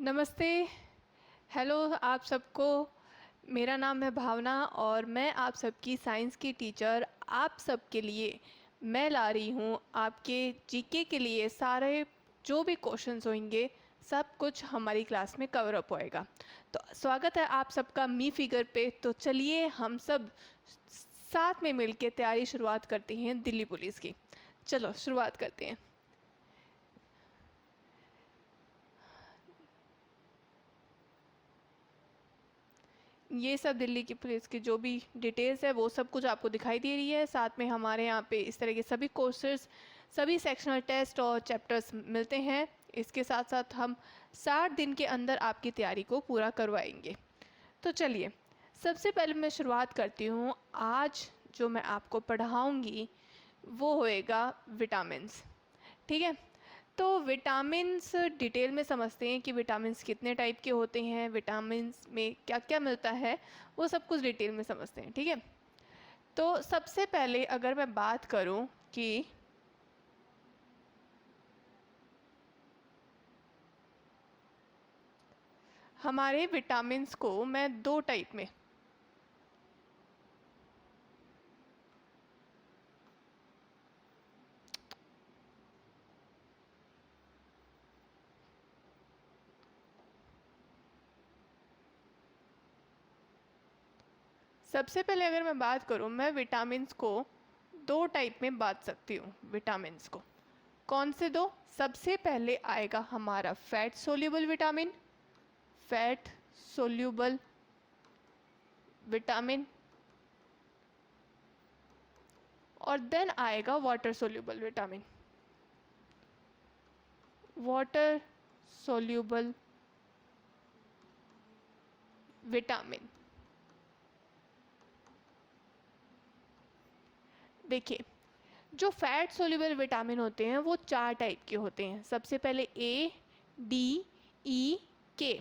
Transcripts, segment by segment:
नमस्ते। हेलो आप सबको। मेरा नाम है भावना और मैं आप सबकी साइंस की टीचर आप सबके लिए मैं ला रही हूँ आपके जीके के लिए सारे जो भी क्वेश्चंस होंगे सब कुछ हमारी क्लास में कवर अप होएगा। तो स्वागत है आप सबका मी फिगर पे। तो चलिए हम सब साथ में मिलके तैयारी शुरुआत करते हैं दिल्ली पुलिस की। चलो शुरुआत करते हैं। ये सब दिल्ली की पुलिस की जो भी डिटेल्स है वो सब कुछ आपको दिखाई दे रही है। साथ में हमारे यहाँ पे इस तरह के सभी कोर्सेज, सभी सेक्शनल टेस्ट और चैप्टर्स मिलते हैं। इसके साथ साथ हम 60 दिन के अंदर आपकी तैयारी को पूरा करवाएंगे। तो चलिए सबसे पहले मैं शुरुआत करती हूँ। आज जो मैं आपको पढ़ाऊँगी वो होएगा विटामिन्स। ठीक है, तो विटामिन्स डिटेल में समझते हैं कि विटामिन्स कितने टाइप के होते हैं, विटामिन्स में क्या क्या मिलता है, वो सब कुछ डिटेल में समझते हैं। ठीक है, तो सबसे पहले अगर मैं बात करूं कि हमारे विटामिन्स को मैं दो टाइप में सबसे पहले अगर मैं बात करूं, मैं विटामिन्स को दो टाइप में बांट सकती हूँ। विटामिन्स को कौन से दो? सबसे पहले आएगा हमारा fat soluble vitamin, fat soluble vitamin, और देन आएगा water soluble vitamin, water soluble vitamin. देखिए, जो फैट सोल्यूबल विटामिन होते हैं वो चार टाइप के होते हैं। सबसे पहले ए, डी, ई, के,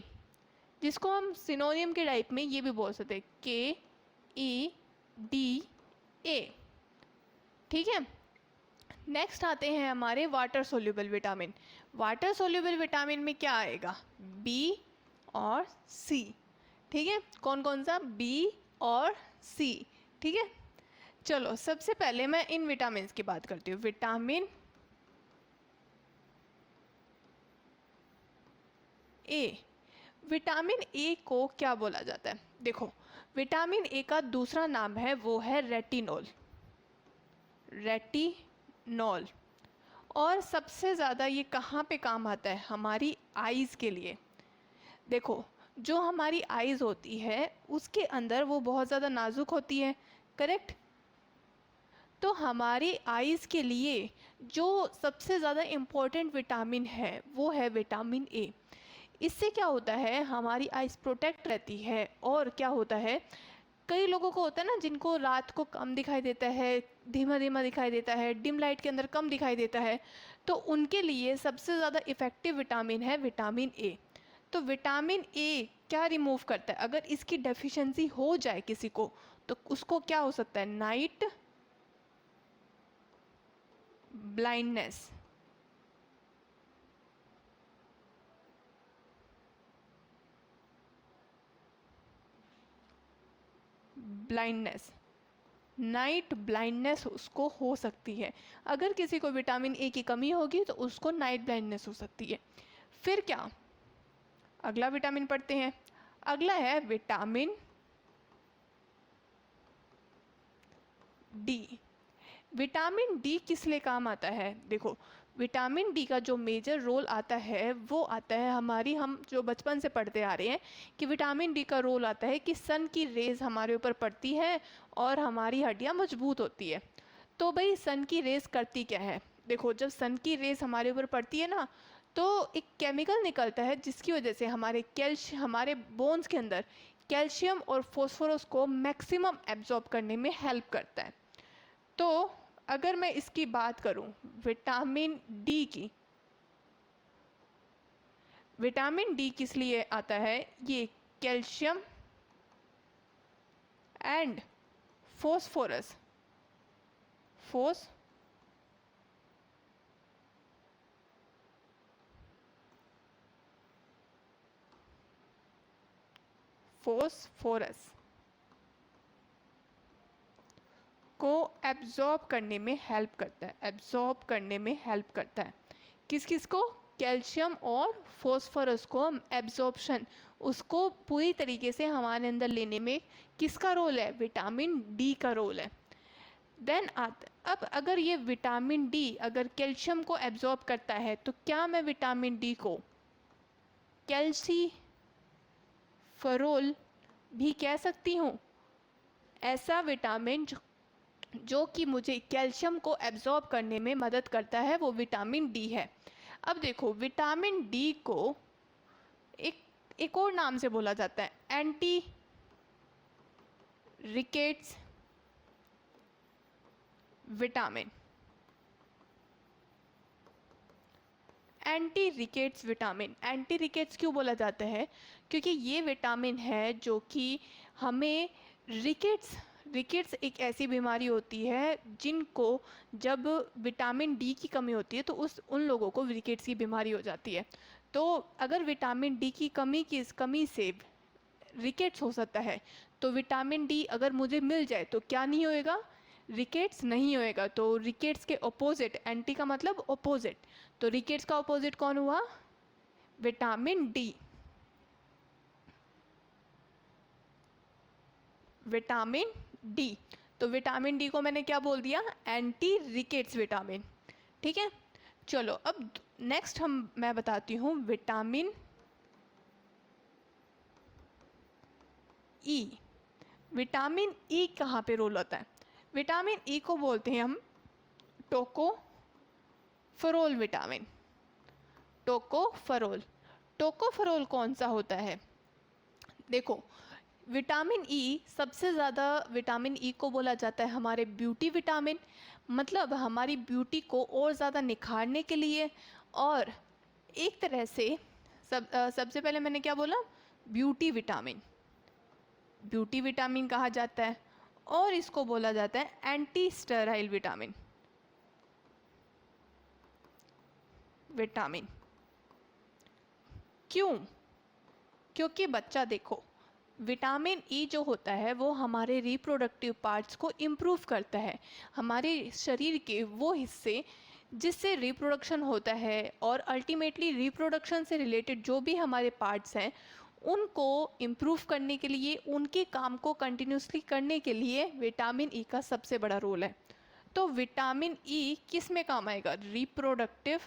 जिसको हम सिनोनियम के टाइप में ये भी बोल सकते हैं, के, ई, डी, ए। ठीक है, नेक्स्ट आते हैं हमारे water soluble vitamin. Water soluble vitamin में क्या आएगा? बी और सी। ठीक है, कौन कौन सा? बी और सी। ठीक है, चलो सबसे पहले मैं इन विटामिन की बात करती हूँ। विटामिन ए, विटामिन ए को क्या बोला जाता है? देखो, विटामिन ए का दूसरा नाम है वो है रेटिनॉल, रेटिनॉल। और सबसे ज़्यादा ये कहाँ पे काम आता है? हमारी आइज़ के लिए। देखो, जो हमारी आइज़ होती है उसके अंदर वो बहुत ज़्यादा नाजुक होती है, करेक्ट? तो हमारी आइज़ के लिए जो सबसे ज़्यादा इम्पोर्टेंट विटामिन है वो है विटामिन ए। इससे क्या होता है? हमारी आइज़ प्रोटेक्ट रहती है। और क्या होता है, कई लोगों को होता है ना जिनको रात को कम दिखाई देता है, धीमा धीमा दिखाई देता है, डिम लाइट के अंदर कम दिखाई देता है, तो उनके लिए सबसे ज़्यादा इफ़ेक्टिव विटामिन है विटामिन ए। तो विटामिन ए क्या रिमूव करता है? अगर इसकी डेफिशिएंसी हो जाए किसी को तो उसको क्या हो सकता है? Night blindness. Blindness, night blindness उसको हो सकती है। अगर किसी को विटामिन ए की कमी होगी तो उसको नाइट ब्लाइंडनेस हो सकती है। फिर क्या, अगला विटामिन पढ़ते हैं। अगला है विटामिन डी। विटामिन डी किस लिए काम आता है? देखो, विटामिन डी का जो मेजर रोल आता है वो आता है हमारी, हम जो बचपन से पढ़ते आ रहे हैं कि विटामिन डी का रोल आता है कि सन की रेज हमारे ऊपर पड़ती है और हमारी हड्डियां मजबूत होती है। तो भाई सन की रेज करती क्या है? देखो, जब सन की रेज हमारे ऊपर पड़ती है ना तो एक केमिकल निकलता है जिसकी वजह से हमारे बोन्स के अंदर कैल्शियम और फॉस्फोरस को मैक्सिमम एब्जॉर्ब करने में हेल्प करता है। तो अगर मैं इसकी बात करूं विटामिन डी की, विटामिन डी किस लिए आता है? ये calcium and phosphorus, phos phosphorus को एब्जॉर्ब करने में हेल्प करता है, एब्जॉर्ब करने में हेल्प करता है। किस किस को? कैल्शियम और फोस्फोरस को एब्जॉर्प्शन, उसको पूरी तरीके से हमारे अंदर लेने में किसका रोल है? विटामिन डी का रोल है। देन अब अगर ये विटामिन डी अगर कैल्शियम को एब्जॉर्ब करता है तो क्या मैं विटामिन डी को कैल्सीफेरोल भी कह सकती हूँ? ऐसा विटामिन जो कि मुझे कैल्शियम को एब्जॉर्ब करने में मदद करता है वो विटामिन डी है। अब देखो विटामिन डी को एक और नाम से बोला जाता है anti rickets vitamin. Anti rickets vitamin, anti rickets क्यों बोला जाता है? क्योंकि ये विटामिन है जो कि हमें रिकेट्स एक ऐसी बीमारी होती है जिनको जब विटामिन डी की कमी होती है तो उन लोगों को रिकेट्स की बीमारी हो जाती है। तो अगर विटामिन डी की कमी से रिकेट्स हो सकता है तो विटामिन डी अगर मुझे मिल जाए तो क्या नहीं होएगा? रिकेट्स नहीं होएगा। तो रिकेट्स के ऑपोजिट, एंटी का मतलब ऑपोजिट, तो रिकेट्स का ऑपोजिट कौन हुआ? Vitamin D. विटामिन डी, तो विटामिन डी को मैंने क्या बोल दिया? Anti rickets vitamin. ठीक है, चलो अब नेक्स्ट मैं बताती हूँ विटामिन ई। विटामिन ई कहाँ पे रोल होता है? विटामिन ई को बोलते हैं हम टोकोफेरोल विटामिन। टोकोफेरोल कौन सा होता है? देखो विटामिन ई, सबसे ज़्यादा विटामिन ई को बोला जाता है हमारे ब्यूटी विटामिन, मतलब हमारी ब्यूटी को और ज़्यादा निखारने के लिए। और एक तरह से सबसे पहले मैंने क्या बोला? ब्यूटी विटामिन कहा जाता है। और इसको बोला जाता है एंटी स्टेराइल विटामिन। क्यों? क्योंकि बच्चा देखो विटामिन ई जो होता है वो हमारे रिप्रोडक्टिव पार्ट्स को इम्प्रूव करता है, हमारे शरीर के वो हिस्से जिससे रिप्रोडक्शन होता है और अल्टीमेटली रिप्रोडक्शन से रिलेटेड जो भी हमारे पार्ट्स हैं उनको इम्प्रूव करने के लिए, उनके काम को कंटिन्यूसली करने के लिए विटामिन ई का सबसे बड़ा रोल है। तो विटामिन ई किस में काम आएगा? रिप्रोडक्टिव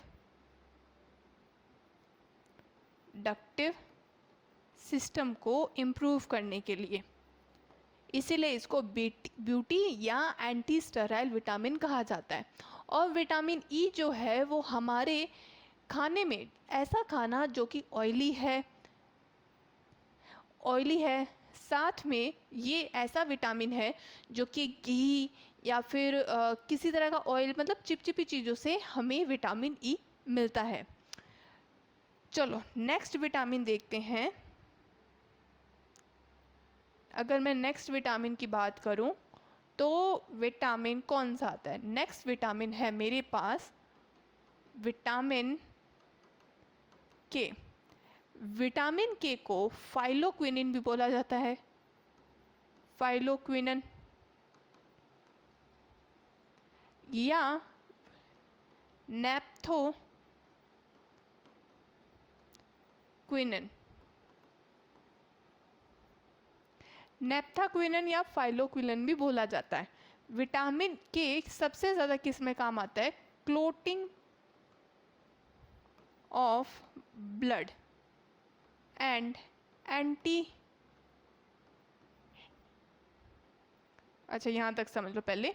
सिस्टम को इम्प्रूव करने के लिए, इसीलिए इसको ब्यूटी या एंटी स्टेराइल विटामिन कहा जाता है। और विटामिन ई जो है वो हमारे खाने में, ऐसा खाना जो कि ऑयली है, साथ में ये ऐसा विटामिन है जो कि घी या फिर किसी तरह का ऑयल, मतलब चिपचिपी चीज़ों से हमें विटामिन ई मिलता है। चलो नेक्स्ट विटामिन देखते हैं। अगर मैं नेक्स्ट विटामिन की बात करूं तो विटामिन कौन सा आता है? नेक्स्ट विटामिन है मेरे पास विटामिन के। विटामिन के को फाइलोक्विनिन भी बोला जाता है, फाइलोक्विनिन या नेप्थोक्विनिन। नेप्थाक्विनिन या फाइलोक्विनिन भी बोला जाता है। विटामिन के सबसे ज़्यादा किस में काम आता है? क्लोटिंग ऑफ ब्लड एंड अच्छा यहाँ तक समझ लो पहले।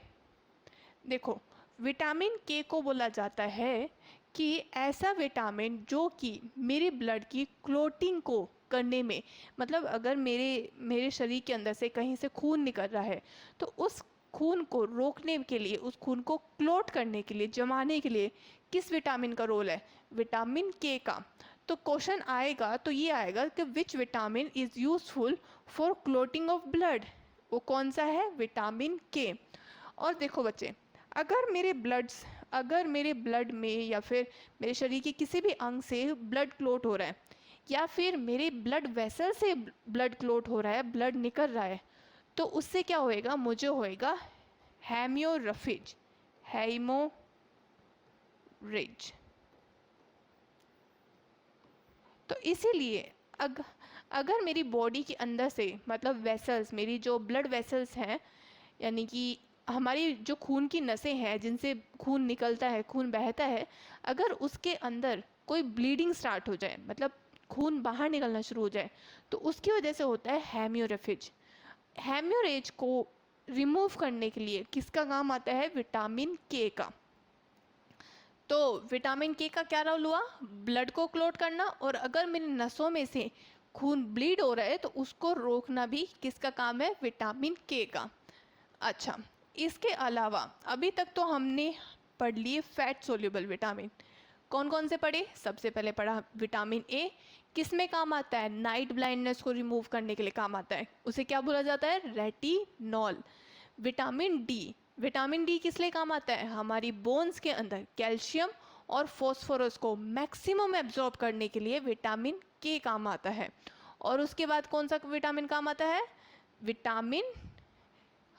देखो विटामिन के को बोला जाता है कि ऐसा विटामिन जो कि मेरे ब्लड की क्लोटिंग को करने में, मतलब अगर मेरे शरीर के अंदर से कहीं से खून निकल रहा है तो उस खून को रोकने के लिए, उस खून को क्लोट करने के लिए, जमाने के लिए किस विटामिन का रोल है? विटामिन के का। तो क्वेश्चन आएगा तो ये आएगा कि which vitamin is useful for clotting of blood? वो कौन सा है? विटामिन के। और देखो बच्चे, अगर मेरे ब्लड में या फिर मेरे शरीर के किसी भी अंग से ब्लड क्लोट हो रहा है या फिर मेरे ब्लड वेसल से ब्लड क्लोट हो रहा है, ब्लड निकल रहा है, तो उससे क्या होएगा, मुझे होएगा हेमियोरेफिज, हेमोरेज। तो इसीलिए अगर मेरी बॉडी के अंदर से मतलब वेसल्स, मेरी जो ब्लड वेसल्स हैं, यानी कि हमारी जो खून की नसें हैं जिनसे खून निकलता है, खून बहता है, अगर उसके अंदर कोई ब्लीडिंग स्टार्ट हो जाए, मतलब खून बाहर निकलना शुरू हो जाए, तो उसकी वजह से होता है हेमियोरेफिज। हेमियोरेज को रिमूव करने के लिए किसका काम आता है, विटामिन के का। तो विटामिन के का क्या रोल हुआ, ब्लड को क्लोट करना, और अगर मेरी नसों में से खून ब्लीड हो रहा है तो उसको रोकना भी किसका काम है, विटामिन के का। अच्छा, इसके अलावा अभी तक तो हमने पढ़ लिए फैट सोल्यूबल विटामिन। कौन कौन से पढ़े, सबसे पहले पढ़ा विटामिन ए, किस में काम आता है, नाइट ब्लाइंडनेस को रिमूव करने के लिए काम आता है, उसे क्या बोला जाता है, retinol. Vitamin D, vitamin D किस लिए काम आता है, हमारी बोन्स के अंदर कैल्शियम और फॉस्फोरस को मैक्सिमम एब्जॉर्ब करने के लिए विटामिन के काम आता है। और उसके बाद कौन सा विटामिन काम आता है, विटामिन,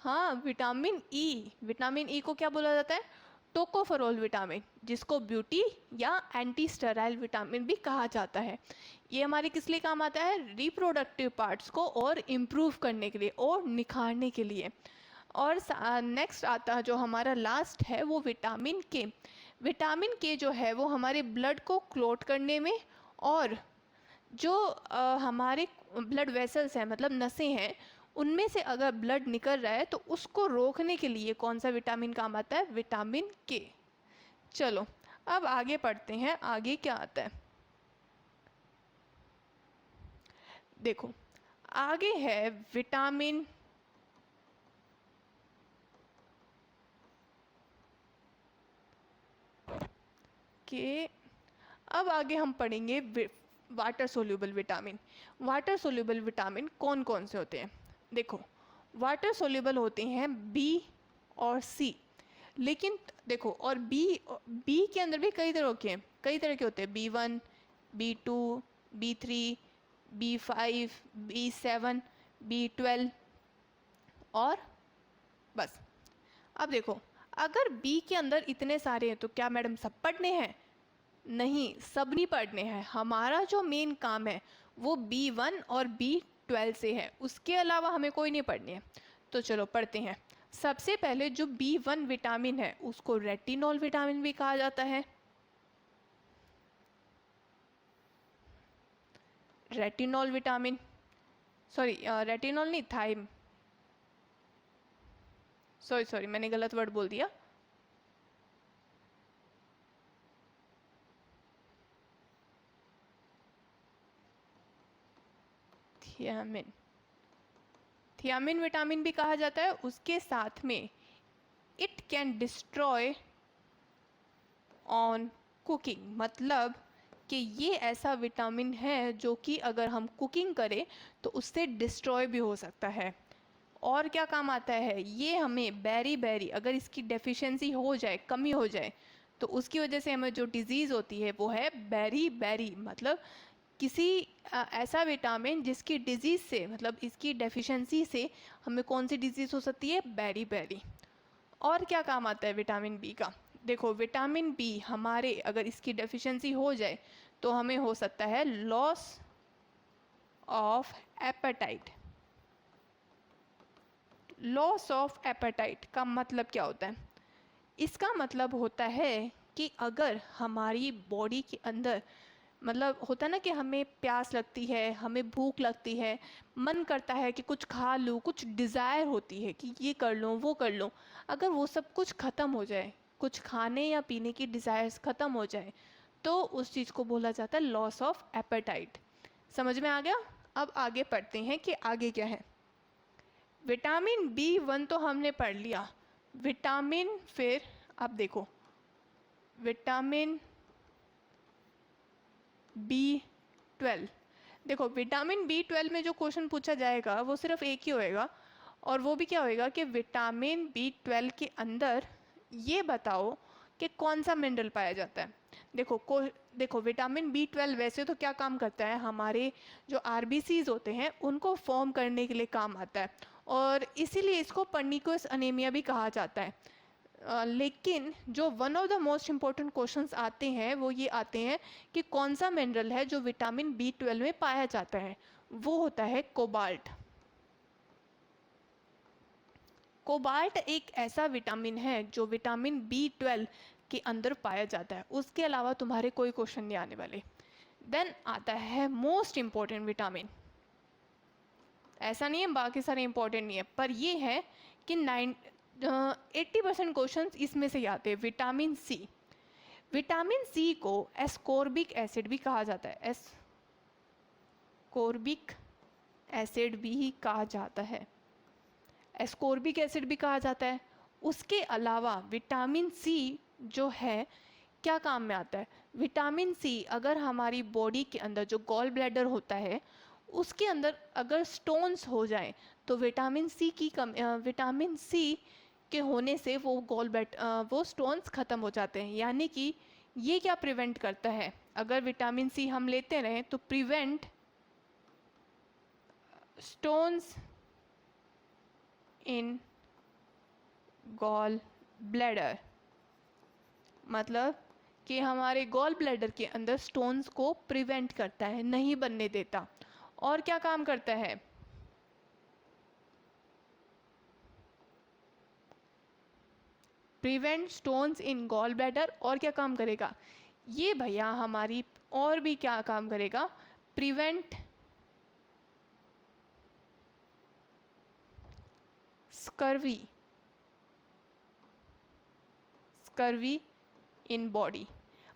हाँ विटामिन ई। विटामिन ई को क्या बोला जाता है, टोकोफेरोल विटामिन, जिसको ब्यूटी या एंटी स्टेराइल विटामिन भी कहा जाता है। ये हमारे किस लिए काम आता है, रिप्रोडक्टिव पार्ट्स को और इम्प्रूव करने के लिए और निखारने के लिए। और नेक्स्ट आता जो हमारा लास्ट है वो विटामिन के। विटामिन के जो है वो हमारे ब्लड को क्लोट करने में, और जो हमारे ब्लड वेसल्स हैं मतलब नसें हैं उनमें से अगर ब्लड निकल रहा है तो उसको रोकने के लिए कौन सा विटामिन काम आता है, विटामिन के। चलो अब आगे पढ़ते हैं, आगे क्या आता है, देखो आगे है विटामिन के। अब आगे हम पढ़ेंगे water soluble vitamin. Water soluble vitamin कौन कौन से होते हैं, देखो वाटर सोल्यूबल होते हैं बी और सी, लेकिन देखो और बी के अंदर भी कई तरह के हैं, कई तरह के होते हैं, B1, B2, B3, B5, B7, B12 और बस। अब देखो अगर बी के अंदर इतने सारे हैं तो क्या मैडम सब पढ़ने हैं, नहीं सब नहीं पढ़ने हैं, हमारा जो मेन काम है वो B1 और B12 से है, उसके अलावा हमें कोई नहीं पढ़नी है। तो चलो पढ़ते हैं। सबसे पहले जो B1 विटामिन है उसको रेटिनॉल विटामिन भी कहा जाता है, रेटिनॉल विटामिन, सॉरी रेटिनॉल नहीं, थाइम, सॉरी मैंने गलत वर्ड बोल दिया, थियामिन, थियामिन विटामिन भी कहा जाता है। उसके साथ में it can destroy on cooking, मतलब कि ये ऐसा विटामिन है जो कि अगर हम कुकिंग करें तो उससे डिस्ट्रॉय भी हो सकता है। और क्या काम आता है, ये हमें बेरी अगर इसकी डेफिशिएंसी हो जाए, कमी हो जाए, तो उसकी वजह से हमें जो डिजीज़ होती है वो है बेरी, मतलब किसी ऐसा विटामिन जिसकी डिजीज़ से, मतलब इसकी डेफिशिएंसी से हमें कौन सी डिजीज़ हो सकती है, बेरी। और क्या काम आता है विटामिन बी का, देखो विटामिन बी हमारे अगर इसकी डेफिशिएंसी हो जाए तो हमें हो सकता है loss of appetite. Loss of appetite का मतलब क्या होता है, इसका मतलब होता है कि अगर हमारी बॉडी के अंदर, मतलब होता है ना कि हमें प्यास लगती है, हमें भूख लगती है, मन करता है कि कुछ खा लूँ, कुछ डिज़ायर होती है कि ये कर लूँ वो कर लूँ, अगर वो सब कुछ ख़त्म हो जाए, कुछ खाने या पीने की डिज़ायर्स ख़त्म हो जाए तो उस चीज़ को बोला जाता है लॉस ऑफ एपेटाइट। समझ में आ गया। अब आगे पढ़ते हैं कि आगे क्या है। विटामिन B1 तो हमने पढ़ लिया, विटामिन फिर अब देखो विटामिन B12, देखो विटामिन B12 में जो क्वेश्चन पूछा जाएगा वो सिर्फ एक ही होएगा, और वो भी क्या होएगा कि विटामिन B12 के अंदर ये बताओ कि कौन सा मिनरल पाया जाता है। देखो विटामिन B12 वैसे तो क्या काम करता है, हमारे जो आरबीसीज होते हैं उनको फॉर्म करने के लिए काम आता है, और इसीलिए इसको पर्निकोस अनीमिया भी कहा जाता है। लेकिन जो one of the most important questions आते हैं वो ये आते हैं कि कौन सा मिनरल है जो विटामिन B12 में पाया जाता है, वो होता है कोबाल्ट। कोबाल्ट एक ऐसा विटामिन है जो विटामिन B12 के अंदर पाया जाता है, उसके अलावा तुम्हारे कोई क्वेश्चन नहीं आने वाले। देन आता है मोस्ट इम्पॉर्टेंट विटामिन, ऐसा नहीं है बाकी सारे इंपॉर्टेंट नहीं है, पर ये है कि 80% क्वेश्चन इसमें से आते हैं, विटामिन सी। विटामिन सी को एस्कॉर्बिक एसिड भी कहा जाता है, एस्कॉर्बिक एसिड भी कहा जाता है, एस्कॉर्बिक एसिड भी कहा जाता है। उसके अलावा विटामिन सी जो है क्या काम में आता है, विटामिन सी अगर हमारी बॉडी के अंदर जो गॉल ब्लैडर होता है उसके अंदर अगर स्टोन्स हो जाएं तो विटामिन सी के होने से वो स्टोन्स ख़त्म हो जाते हैं। यानी कि ये क्या प्रिवेंट करता है, अगर विटामिन सी हम लेते रहें तो prevent stones in gall bladder, मतलब कि हमारे गॉल ब्लैडर के अंदर स्टोन्स को प्रिवेंट करता है, नहीं बनने देता। और क्या काम करता है, prevent stones in gall bladder, और क्या काम करेगा ये भैया हमारी, और भी क्या काम करेगा, प्रिवेंट स्कर्वी इन बॉडी।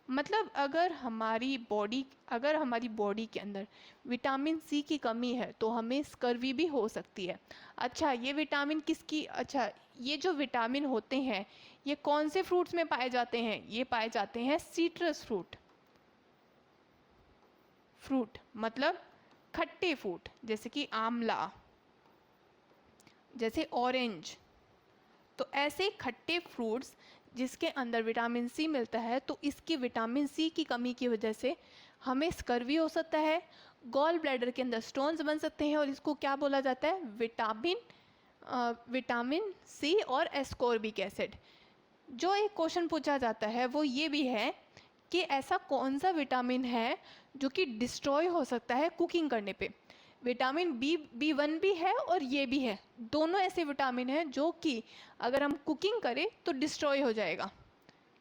मतलब अगर हमारी बॉडी के अंदर विटामिन सी की कमी है तो हमें स्कर्वी भी हो सकती है। अच्छा ये विटामिन ये जो विटामिन होते हैं ये कौन से फ्रूट्स में पाए जाते हैं, ये पाए जाते हैं सिट्रस फ्रूट मतलब खट्टे फ्रूट, जैसे कि आंवला, जैसे ऑरेंज। तो ऐसे खट्टे फ्रूट्स जिसके अंदर विटामिन सी मिलता है, तो इसकी विटामिन सी की कमी की वजह से हमें स्कर्वी हो सकता है, गॉल ब्लैडर के अंदर स्टोन्स बन सकते हैं, और इसको क्या बोला जाता है, विटामिन सी और एस्कॉर्बिक एसिड। जो एक क्वेश्चन पूछा जाता है वो ये भी है कि ऐसा कौन सा विटामिन है जो कि डिस्ट्रॉय हो सकता है कुकिंग करने पे। विटामिन B1 भी है और ये भी है, दोनों ऐसे विटामिन हैं जो कि अगर हम कुकिंग करें तो डिस्ट्रॉय हो जाएगा,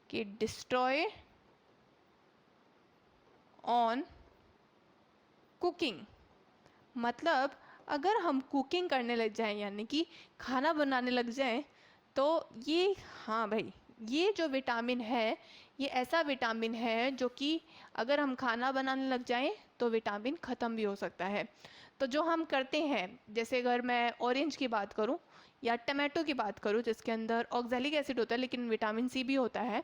कि डिस्ट्रॉय ऑन कुकिंग। मतलब अगर हम कुकिंग करने लग जाएं, यानी कि खाना बनाने लग जाएं, तो ये, हाँ भाई, ये जो विटामिन है ये ऐसा विटामिन है जो कि अगर हम खाना बनाने लग जाएं तो विटामिन ख़त्म भी हो सकता है। तो जो हम करते हैं, जैसे अगर मैं ऑरेंज की बात करूं या टमाटो की बात करूं जिसके अंदर ऑक्सैलिक एसिड होता है लेकिन विटामिन सी भी होता है,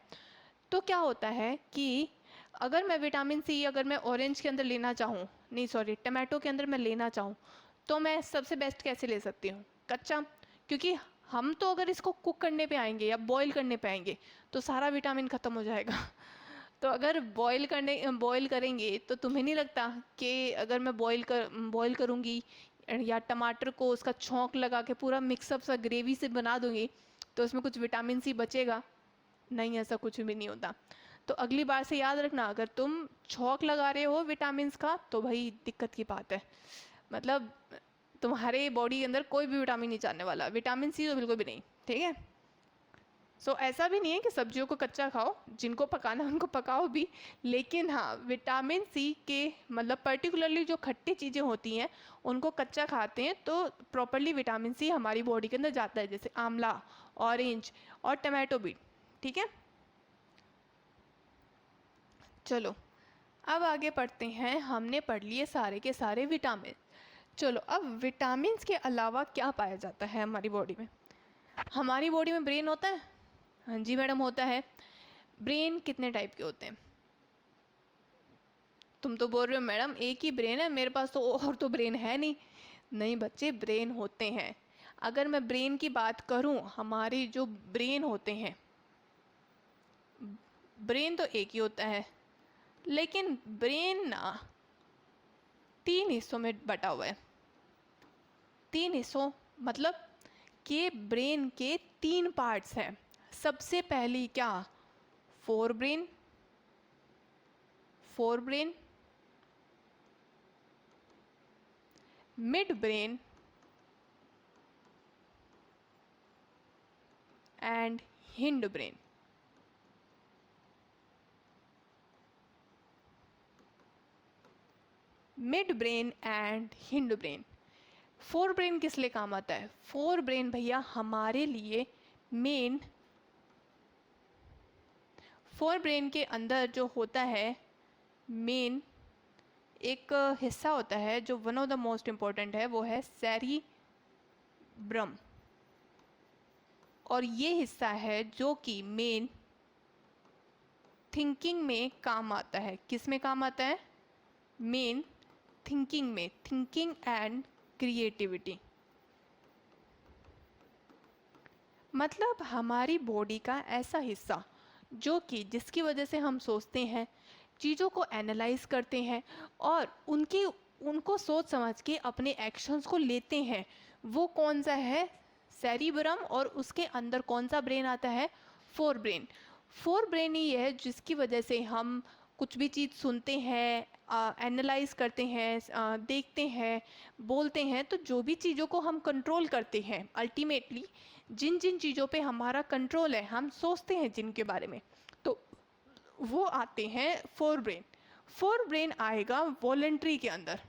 तो क्या होता है कि अगर मैं विटामिन सी अगर मैं ऑरेंज के अंदर लेना चाहूँ, नहीं सॉरी टमाटो के अंदर मैं लेना चाहूँ, तो मैं सबसे बेस्ट कैसे ले सकती हूँ, कच्चा। क्योंकि हम तो अगर इसको कुक करने पे आएंगे या बॉईल करने पे आएंगे तो सारा विटामिन ख़त्म हो जाएगा। तो अगर बॉईल करेंगे तो तुम्हें नहीं लगता कि अगर मैं बॉईल करूँगी या टमाटर को उसका छौंक लगा के पूरा मिक्सअप सा ग्रेवी से बना दूँगी तो उसमें कुछ विटामिन सी बचेगा? नहीं, ऐसा कुछ भी नहीं होता। तो अगली बार से याद रखना, अगर तुम छौंक लगा रहे हो विटामिन का तो भाई दिक्कत की बात है, मतलब तुम्हारे बॉडी के अंदर कोई भी विटामिन नहीं जाने वाला, विटामिन सी तो बिल्कुल भी नहीं, ठीक है। सो ऐसा भी नहीं है कि सब्जियों को कच्चा खाओ, जिनको पकाना उनको पकाओ भी, लेकिन हाँ विटामिन सी के मतलब पर्टिकुलरली जो खट्टी चीज़ें होती हैं उनको कच्चा खाते हैं तो प्रॉपरली विटामिन सी हमारी बॉडी के अंदर जाता है, जैसे आंवला, ऑरेंज और टमाटो भी, ठीक है। चलो अब आगे पढ़ते हैं, हमने पढ़ लिए सारे के सारे विटामिन। चलो अब विटामिन्स के अलावा क्या पाया जाता है हमारी बॉडी में। हमारी बॉडी में ब्रेन होता है, हाँ जी मैडम होता है। ब्रेन कितने टाइप के होते हैं? तुम तो बोल रहे हो मैडम एक ही ब्रेन है मेरे पास, तो और तो ब्रेन है नहीं। नहीं बच्चे, ब्रेन होते हैं। अगर मैं ब्रेन की बात करूं, हमारे जो ब्रेन होते हैं, ब्रेन तो एक ही होता है, लेकिन ब्रेन ना 3 हिस्सों में बटा हुआ है। 3 हिस्सों मतलब कि ब्रेन के 3 पार्ट्स हैं। सबसे पहली क्या, fore brain, mid brain and hind brain. Mid brain and hind brain. Fore brain किस लिए काम आता है? फोर ब्रेन भैया हमारे लिए मेन, फोर ब्रेन के अंदर जो होता है मेन एक हिस्सा होता है जो one of the most important है, वो है सेरिब्रम। और ये हिस्सा है जो कि मेन थिंकिंग में काम आता है। किस में काम आता है? मेन थिंकिंग में, थिंकिंग एंड क्रिएटिविटी। मतलब हमारी बॉडी का ऐसा हिस्सा जो कि जिसकी वजह से हम सोचते हैं, चीज़ों को एनालाइज करते हैं और उनको सोच समझ के अपने एक्शंस को लेते हैं, वो कौन सा है? सेरिब्रम। और उसके अंदर कौन सा ब्रेन आता है? Fore brain. फोर ब्रेन ही है जिसकी वजह से हम कुछ भी चीज़ सुनते हैं, एनालाइज करते हैं, देखते हैं, बोलते हैं। तो जो भी चीज़ों को हम कंट्रोल करते हैं, अल्टीमेटली जिन जिन चीज़ों पे हमारा कंट्रोल है, हम सोचते हैं जिनके बारे में, तो वो आते हैं फोर ब्रेन। फोर ब्रेन आएगा वॉलेंट्री के अंदर,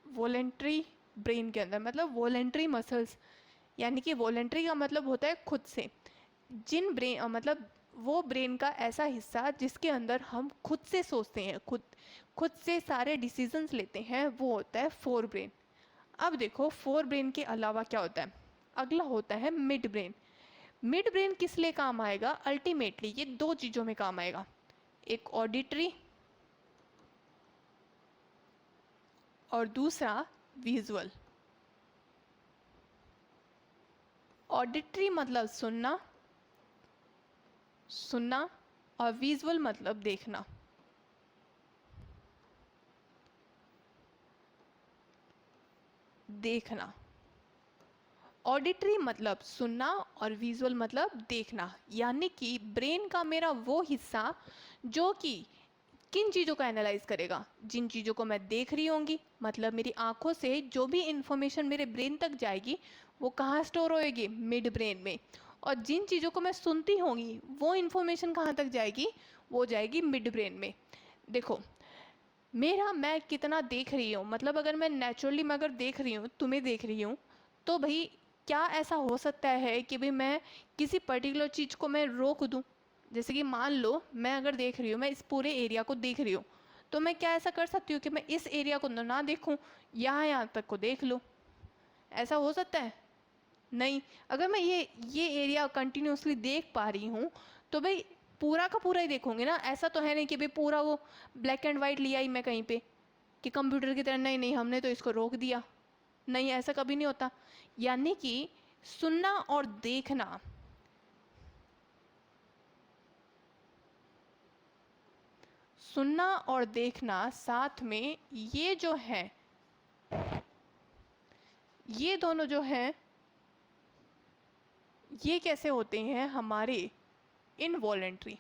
वॉलेंट्री ब्रेन के अंदर, मतलब वॉलेंट्री मसल्स। यानी कि वॉलेंट्री का मतलब होता है खुद से। जिन ब्रेन मतलब वो ब्रेन का ऐसा हिस्सा जिसके अंदर हम खुद से सोचते हैं, खुद से सारे डिसीजंस लेते हैं, वो होता है फोर ब्रेन। अब देखो फोर ब्रेन के अलावा क्या होता है? अगला होता है मिड ब्रेन। मिड ब्रेन किस लिए काम आएगा? अल्टीमेटली ये दो चीज़ों में काम आएगा, एक ऑडिटरी और दूसरा विजुअल। ऑडिटरी मतलब सुनना, और विजुअल मतलब देखना। ऑडिटरी मतलब सुनना और विजुअल मतलब देखना। यानी कि ब्रेन का मेरा वो हिस्सा जो कि किन चीज़ों को एनालाइज करेगा? जिन चीज़ों को मैं देख रही होंगी, मतलब मेरी आंखों से जो भी इंफॉर्मेशन मेरे ब्रेन तक जाएगी वो कहाँ स्टोर होएगी? मिड ब्रेन में। और जिन चीज़ों को मैं सुनती होंगी वो इंफॉर्मेशन कहाँ तक जाएगी? वो जाएगी मिड ब्रेन में। देखो मैं कितना देख रही हूँ, मतलब अगर मैं नेचुरली मैं अगर देख रही हूँ, तुम्हें देख रही हूँ, तो भाई क्या ऐसा हो सकता है कि भाई मैं किसी पर्टिकुलर चीज़ को मैं रोक दूँ? जैसे कि मान लो मैं अगर देख रही हूँ, मैं इस पूरे एरिया को देख रही हूँ, तो मैं क्या ऐसा कर सकती हूँ कि मैं इस एरिया को ना देखूँ, यहाँ तक को देख लूँ? ऐसा हो सकता है? नहीं। अगर मैं ये एरिया कंटिन्यूसली देख पा रही हूँ तो भाई पूरा का पूरा ही देखूंगी ना। ऐसा तो है नहीं कि भाई पूरा वो ब्लैक एंड वाइट लिया ही मैं कहीं पे कि कंप्यूटर की तरह नहीं नहीं हमने तो इसको रोक दिया। नहीं, ऐसा कभी नहीं होता। यानी कि सुनना और देखना, साथ में ये जो है, ये दोनों जो हैं ये कैसे होते हैं? हमारे इनवॉलेंट्री।